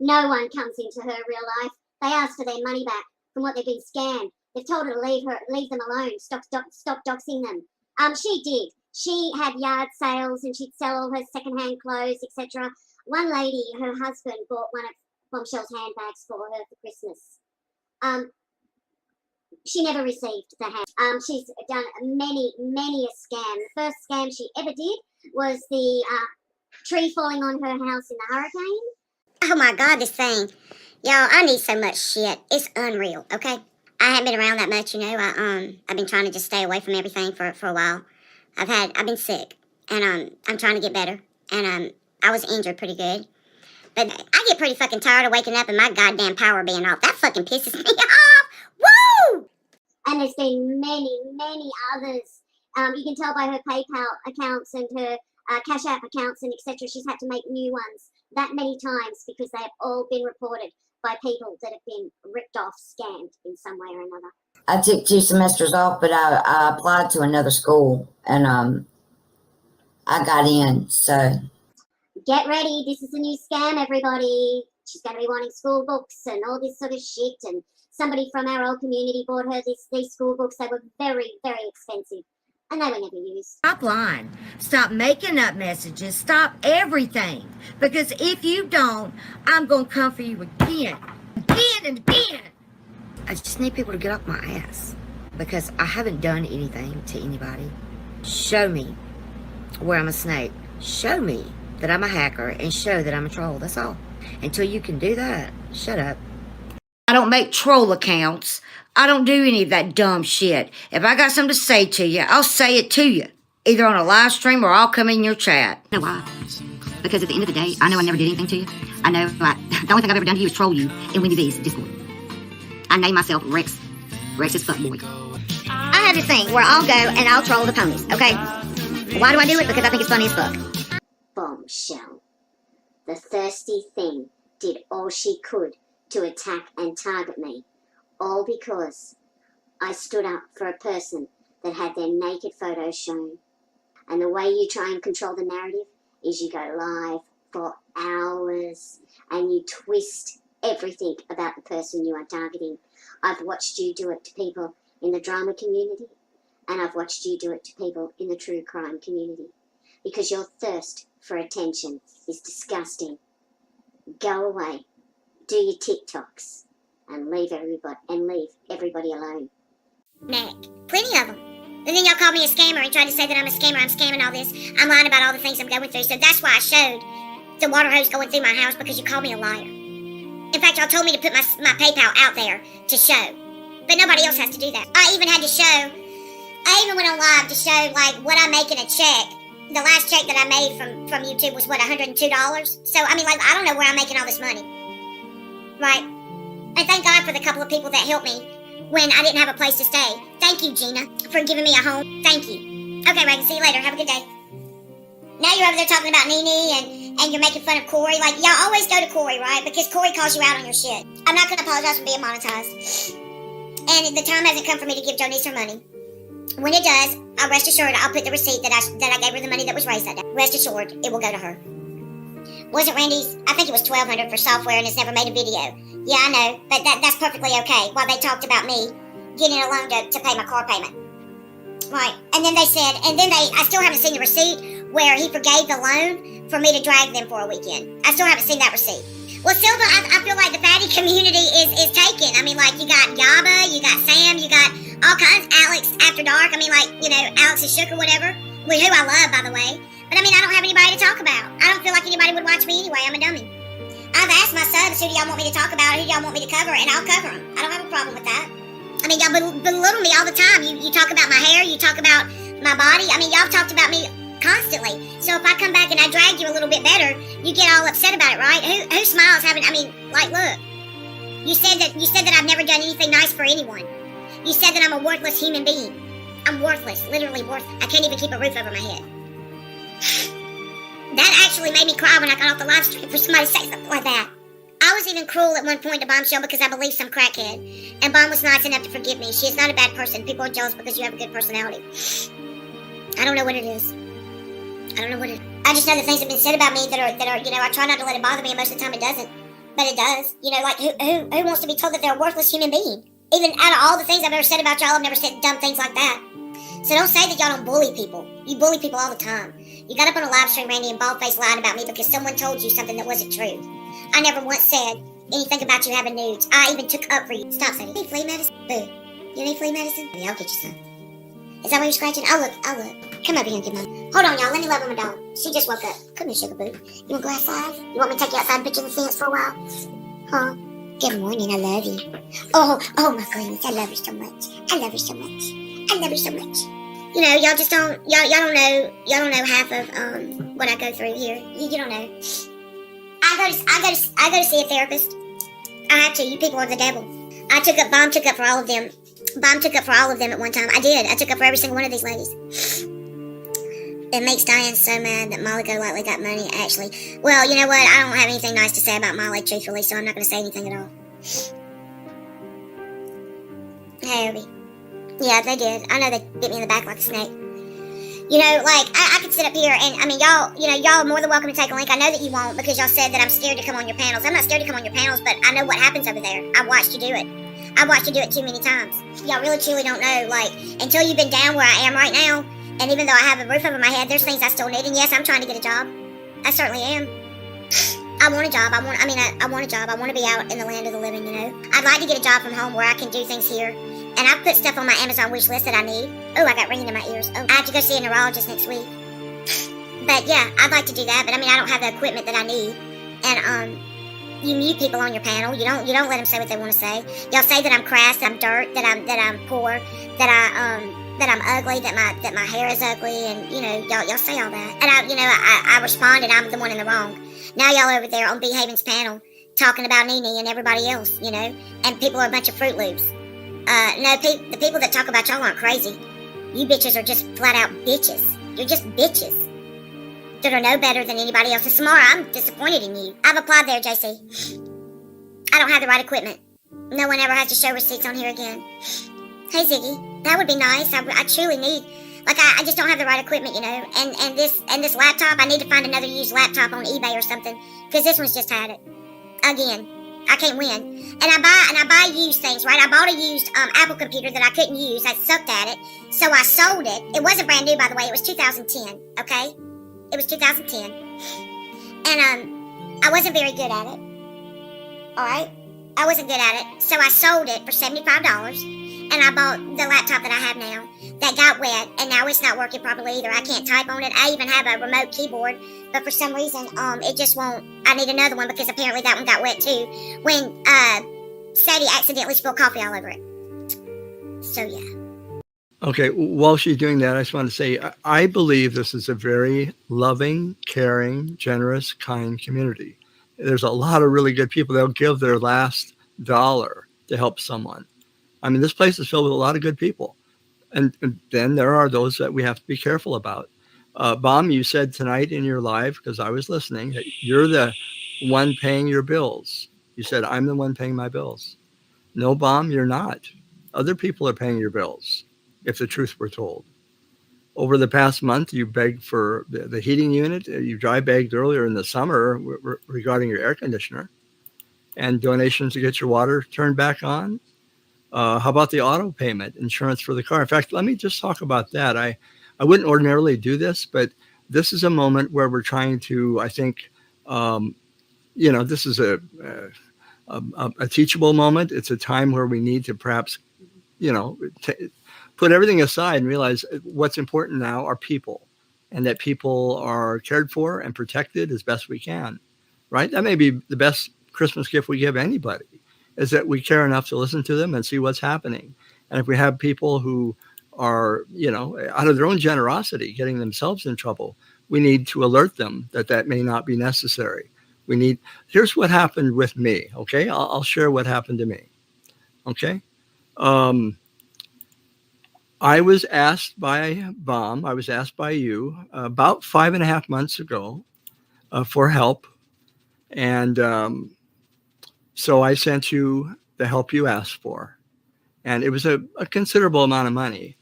No one comes into her real life. They ask for their money back from what they've been scammed. They've told her to leave them alone, stop doxing them. She did. She had yard sales and she'd sell all her secondhand clothes, etc. One lady, her husband bought one of Bombshell's handbags for her for Christmas. She never received the hand. She's done many a scam. The first scam she ever did was the tree falling on her house in the hurricane. Oh my God, this thing. Y'all, I need so much shit. It's unreal, okay? I haven't been around that much, you know. I've been trying to just stay away from everything for a while. I've been sick, and I'm trying to get better, and I was injured pretty good. But I get pretty fucking tired of waking up and my goddamn power being off. That fucking pisses me off. Woo! And there's been many others. You can tell by her PayPal accounts and her Cash App accounts and etc. She's had to make new ones that many times because they have all been reported by people that have been ripped off, scammed in some way or another. I took 2 semesters off, but I applied to another school, and I got in, so. Get ready, this is a new scam, everybody. She's going to be wanting school books and all this sort of shit, and somebody from our old community bought her these school books. They were very expensive, and they were never used. Stop lying. Stop making up messages. Stop everything. Because if you don't, I'm going to come for you again and again. I just need people to get off my ass. Because I haven't done anything to anybody. Show me where I'm a snake. Show me that I'm a hacker and show that I'm a troll. That's all. Until you can do that, shut up. I don't make troll accounts. I don't do any of that dumb shit. If I got something to say to you, I'll say it to you. Either on a live stream or I'll come in your chat. You know why? Because at the end of the day, I know I never did anything to you. I know the only thing I've ever done to you is troll you in Wendy V's Discord. I name myself Rex is fuckboy. I have this thing where I'll go and I'll troll the ponies, okay? Why do I do it? Because I think it's funny as fuck. Bombshell. The thirsty thing did all she could to attack and target me. All because I stood up for a person that had their naked photos shown. And the way you try and control the narrative is you go live for hours and you twist everything about the person you are targeting. I've watched you do it to people in the drama community, and I've watched you do it to people in the true crime community. Because your thirst for attention is disgusting. Go away, do your TikToks, and leave everybody alone. Mac, plenty of them. And then y'all called me a scammer and tried to say that I'm a scammer. I'm scamming all this. I'm lying about all the things I'm going through. So that's why I showed the water hose going through my house, because you called me a liar. In fact, y'all told me to put my PayPal out there to show. But nobody else has to do that. I even went on live to show, like, what I make in a check. The last check that I made from YouTube was, what, $102? So, I mean, like, I don't know where I'm making all this money. Right? And thank God for the couple of people that helped me when I didn't have a place to stay. Thank you, Gina, for giving me a home. Thank you. Okay, Reagan, see you later. Have a good day. Now you're over there talking about Nene and you're making fun of Corey. Like, y'all always go to Corey, right? Because Corey calls you out on your shit. I'm not going to apologize for being monetized. And the time hasn't come for me to give Jonice her money. When it does, I'll rest assured I'll put the receipt that I gave her the money that was raised that day. Rest assured, it will go to her. Wasn't Randy's? I think it was $1,200 for software and it's never made a video. Yeah, I know, but that's perfectly okay. While they talked about me getting a loan to pay my car payment. Right, and then they said, I still haven't seen the receipt where he forgave the loan for me to drag them for a weekend. I still haven't seen that receipt. Well, Silva, I feel like the fatty community is taken. I mean, like, you got Yaba, you got Sam, you got all kinds, Alex After Dark. I mean, like, you know, Alex is Shook or whatever, who I love, by the way. But, I mean, I don't have anybody to talk about. I don't feel like anybody would watch me anyway. I'm a dummy. I've asked my subs, who do y'all want me to talk about, who do y'all want me to cover, and I'll cover them. I don't have a problem with that. I mean, y'all belittle me all the time. You talk about my hair, you talk about my body. I mean, y'all have talked about me constantly. So if I come back and I drag you a little bit better, you get all upset about it, right? Who smiles having, I mean, like, look. You said that I've never done anything nice for anyone. You said that I'm a worthless human being. I'm worthless, literally worthless. I can't even keep a roof over my head. That actually made me cry when I got off the live stream for somebody to say something like that. I was even cruel at one point to Bombshell because I believed some crackhead. And Bomb was nice enough to forgive me. She is not a bad person. People are jealous because you have a good personality. I don't know what it is. I don't know what it is. I just know the things that have been said about me that are, you know, I try not to let it bother me, and most of the time it doesn't. But it does. You know, like, who wants to be told that they're a worthless human being? Even out of all the things I've ever said about y'all, I've never said dumb things like that. So don't say that y'all don't bully people. You bully people all the time. You got up on a live stream, Randy, and bald-faced lied about me because someone told you something that wasn't true. I never once said anything about you having nudes. I even took up for you. Stop saying it. You need flea medicine? Boo. You need flea medicine? Yeah, I'll get you some. Is that why you're scratching? I'll look. Come over here and get mine. Hold on, y'all. Let me love on my dog. She just woke up. Come here, sugar boo. You want to go outside? You want me to take you outside and put you in the fence for a while? Huh? Good morning. I love you. Oh my goodness. I love you so much. I love you so much. I love you so much. You know, y'all just don't, y'all don't know half of, what I go through here. You don't know. I go to see a therapist. I have to. You people are the devil. Bomb took up for all of them. Bomb took up for all of them at one time. I did. I took up for every single one of these ladies. It makes Diane so mad that Molly Golightly got money, actually. Well, you know what? I don't have anything nice to say about Molly, truthfully, so I'm not going to say anything at all. Hey, Obi. Yeah, they did. I know they bit me in the back like a snake. You know, like, I could sit up here and, I mean, y'all are more than welcome to take a link. I know that you won't because y'all said that I'm scared to come on your panels. I'm not scared to come on your panels, but I know what happens over there. I watched you do it. I watched you do it too many times. Y'all really truly don't know, like, until you've been down where I am right now, and even though I have a roof over my head, there's things I still need, and yes, I'm trying to get a job. I certainly am. I want a job. I want a job. I want to be out in the land of the living, you know? I'd like to get a job from home where I can do things here. And I've put stuff on my Amazon wish list that I need. Oh, I got ringing in my ears. Oh, I have to go see a neurologist next week. But yeah, I'd like to do that, but I mean, I don't have the equipment that I need. And, you mute people on your panel. You don't let them say what they want to say. Y'all say that I'm crass, that I'm dirt, that I'm poor, that I'm ugly, that my hair is ugly, and you know, y'all say all that. And I responded, I'm the one in the wrong. Now y'all over there on Behaven's panel talking about Nene and everybody else, you know, and people are a bunch of Fruit Loops. No, the people that talk about y'all aren't crazy. You bitches are just flat out bitches. You're just bitches that are no better than anybody else. And Samara, I'm disappointed in you. I've applied there, JC. I don't have the right equipment. No one ever has to show receipts on here again. Hey, Ziggy, that would be nice. I truly need, like, I just don't have the right equipment, you know. And this laptop, I need to find another used laptop on eBay or something, because this one's just had it. Again, I can't win. And I buy used things, right? I bought a used Apple computer that I couldn't use. I sucked at it, so I sold it. It wasn't brand new, by the way. It was 2010. Okay. It was 2010. And, I wasn't very good at it. Alright? I wasn't good at it. So I sold it for $75. And I bought the laptop that I have now. That got wet. And now it's not working properly either. I can't type on it. I even have a remote keyboard. But for some reason, it just won't. I need another one because apparently that one got wet too. When, Sadie accidentally spilled coffee all over it. So, yeah. Okay, while she's doing that, I just want to say, I believe this is a very loving, caring, generous, kind community. There's a lot of really good people. They'll give their last dollar to help someone. I mean, this place is filled with a lot of good people. And then there are those that we have to be careful about. Bomb, you said tonight in your live, because I was listening, that you're the one paying your bills. You said, I'm the one paying my bills. No, Bomb, you're not. Other people are paying your bills. If the truth were told. Over the past month, you begged for the heating unit. You dry begged earlier in the summer regarding your air conditioner and donations to get your water turned back on. How about the auto payment, insurance for the car? In fact, let me just talk about that. I wouldn't ordinarily do this, but this is a moment where we're trying to, I think, this is a teachable moment. It's a time where we need to perhaps, put everything aside and realize what's important now are people, and that people are cared for and protected as best we can, right? That may be the best Christmas gift we give anybody, is that we care enough to listen to them and see what's happening. And if we have people who are, out of their own generosity, getting themselves in trouble, we need to alert them that may not be necessary. Here's what happened with me, okay? I'll share what happened to me, okay? I was asked by Bomb, I was asked by you about 5.5 months ago for help. And so I sent you the help you asked for. And it was a considerable amount of money.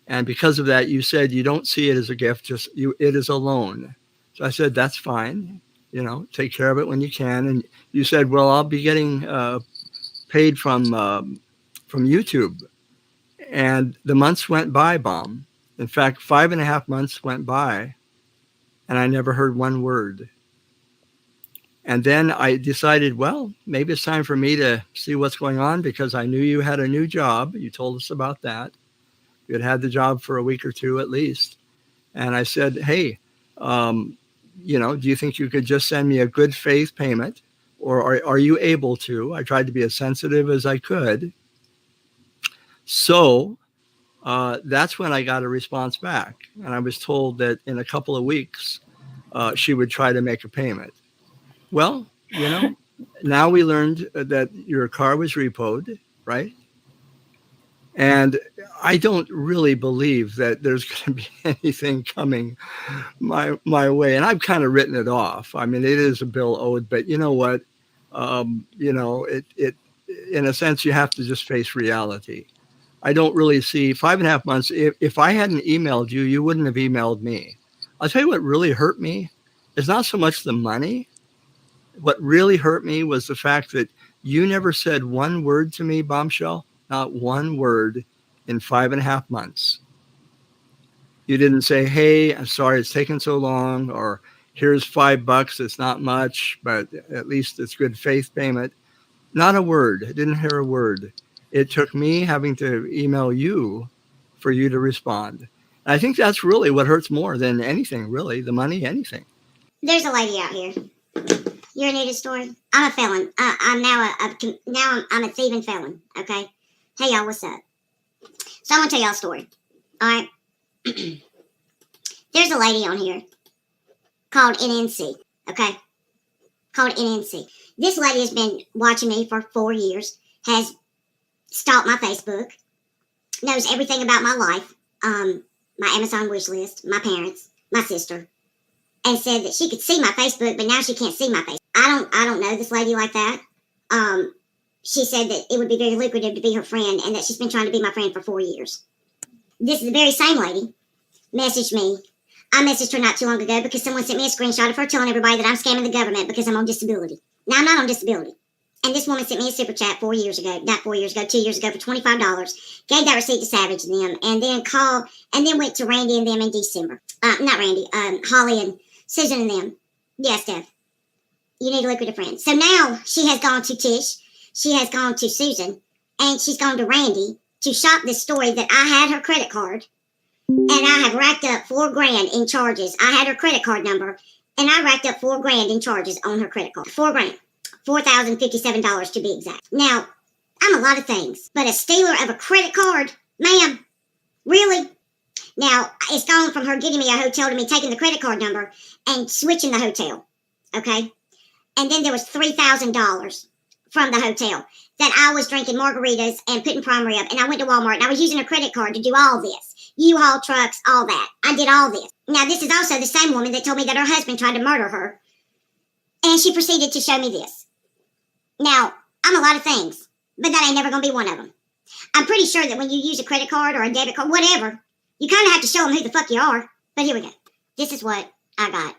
And because of that, you said you don't see it as a gift, it is a loan. So I said, that's fine. take care of it when you can. And you said, well, I'll be getting paid from YouTube. And the months went by, Bomb. In fact, 5.5 months went by, and I never heard one word. And then I decided, well, maybe it's time for me to see what's going on, because I knew you had a new job. You told us about that. You had the job for a week or two at least. And I said, hey, do you think you could just send me a good faith payment? Or are you able to? I tried to be as sensitive as I could. So that's when I got a response back. And I was told that in a couple of weeks, she would try to make a payment. Well, now we learned that your car was repoed, right? And I don't really believe that there's going to be anything coming my way. And I've kind of written it off. I mean, it is a bill owed, but you know what? It in a sense, you have to just face reality. I don't really see 5.5 months. If I hadn't emailed you, you wouldn't have emailed me. I'll tell you what really hurt me. It's not so much the money. What really hurt me was the fact that you never said one word to me, Bombshell, not one word in 5.5 months. You didn't say, hey, I'm sorry it's taken so long, or here's $5. It's not much, but at least it's good faith payment. Not a word. I didn't hear a word. It took me having to email you for you to respond. And I think that's really what hurts more than anything, really, the money, anything. There's a lady out here. You're new to the story? I'm a felon. I'm now I'm a thieving felon. Okay. Hey y'all, what's up? So I'm gonna tell y'all a story. All right. There's a lady on here called NNC. Okay. Called NNC. This lady has been watching me for 4 years. Has stalked my Facebook. Knows everything about my life. My Amazon wish list. My parents. My sister. And said that she could see my Facebook, but now she can't see my face. I don't know this lady like that. She said that it would be very lucrative to be her friend, and that she's been trying to be my friend for 4 years. This is the very same lady messaged me. I messaged her not too long ago because someone sent me a screenshot of her telling everybody that I'm scamming the government because I'm on disability. Now, I'm not on disability. And this woman sent me a super chat 4 years ago, not 4 years ago, 2 years ago for $25. Gave that receipt to Savage and them, and then went to Randy and them in December. Not Randy, Holly and Susan and them. Yeah, Steph. You need a lucrative friend. So now she has gone to Tish. She has gone to Susan. And she's gone to Randy to shop this story that I had her credit card. And I have racked up $4,000 in charges. I had her credit card number. And I racked up $4,000 in charges on her credit card. $4,000. $4,057 to be exact. Now, I'm a lot of things. But a stealer of a credit card? Ma'am. Really? Now, it's gone from her getting me a hotel to me taking the credit card number and switching the hotel, okay? And then there was $3,000 from the hotel that I was drinking margaritas and putting prime rib, and I went to Walmart, and I was using a credit card to do all this. U-Haul trucks, all that. I did all this. Now, this is also the same woman that told me that her husband tried to murder her, and she proceeded to show me this. Now, I'm a lot of things, but that ain't never going to be one of them. I'm pretty sure that when you use a credit card or a debit card, whatever, you kind of have to show them who the fuck you are. But here we go. This is what I got.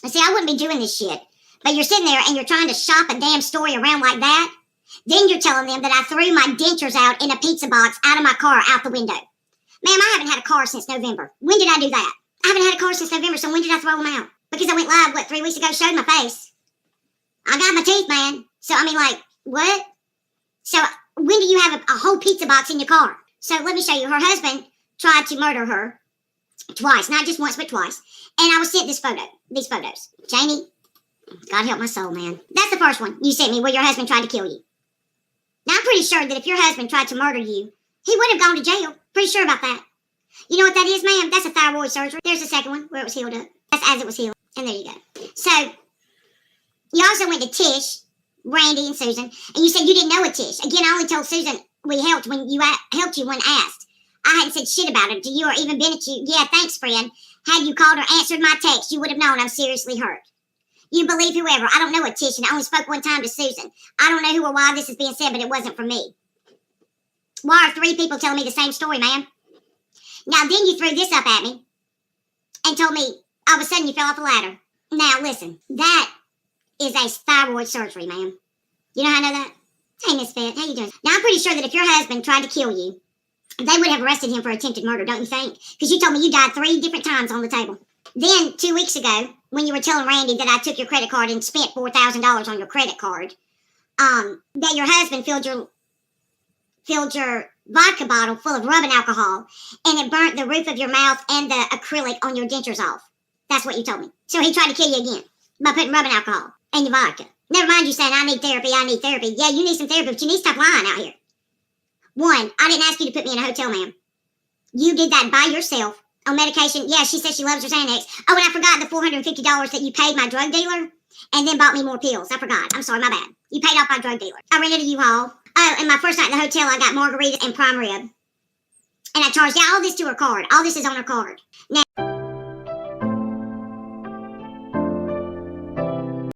And see, I wouldn't be doing this shit. But you're sitting there and you're trying to shop a damn story around like that. Then you're telling them that I threw my dentures out in a pizza box out of my car out the window. Ma'am, I haven't had a car since November. When did I do that? I haven't had a car since November, so when did I throw them out? Because I went live, 3 weeks ago, showed my face. I got my teeth, man. So, I mean, like, what? So, when do you have a whole pizza box in your car? So, let me show you. Her husband tried to murder her twice, not just once, but twice. And I was sent these photos. Jamie, God help my soul, man. That's the first one you sent me where your husband tried to kill you. Now, I'm pretty sure that if your husband tried to murder you, he would have gone to jail. Pretty sure about that. You know what that is, ma'am? That's a thyroid surgery. There's the second one where it was healed up. That's as it was healed. And there you go. So, you also went to Tish, Randy, and Susan, and you said you didn't know a Tish. Again, I only told Susan we helped when you helped you when asked. I hadn't said shit about it to you or even been at you. Yeah, thanks, friend. Had you called or answered my text, you would have known I'm seriously hurt. You believe whoever. I don't know a Tish, and I only spoke one time to Susan. I don't know who or why this is being said, but it wasn't for me. Why are 3 people telling me the same story, ma'am? Now, then you threw this up at me and told me all of a sudden you fell off a ladder. Now, listen, that is a thyroid surgery, ma'am. You know how I know that? Hey, Miss Fett, how you doing? Now, I'm pretty sure that if your husband tried to kill you, they would have arrested him for attempted murder, don't you think? Because you told me you died 3 different times on the table. Then, 2 weeks ago, when you were telling Randy that I took your credit card and spent $4,000 on your credit card, that your husband filled your vodka bottle full of rubbing alcohol, and it burnt the roof of your mouth and the acrylic on your dentures off. That's what you told me. So he tried to kill you again by putting rubbing alcohol in your vodka. Never mind you saying, I need therapy. Yeah, you need some therapy, but you need to stop lying out here. 1, I didn't ask you to put me in a hotel, ma'am. You did that by yourself on medication. Yeah, she says she loves her Xanax. Oh, and I forgot the $450 that you paid my drug dealer and then bought me more pills. I forgot. I'm sorry, my bad. You paid off my drug dealer. I rented a U-Haul. Oh, and my first night in the hotel, I got margaritas and prime rib. And I charged all this to her card. All this is on her card. Now,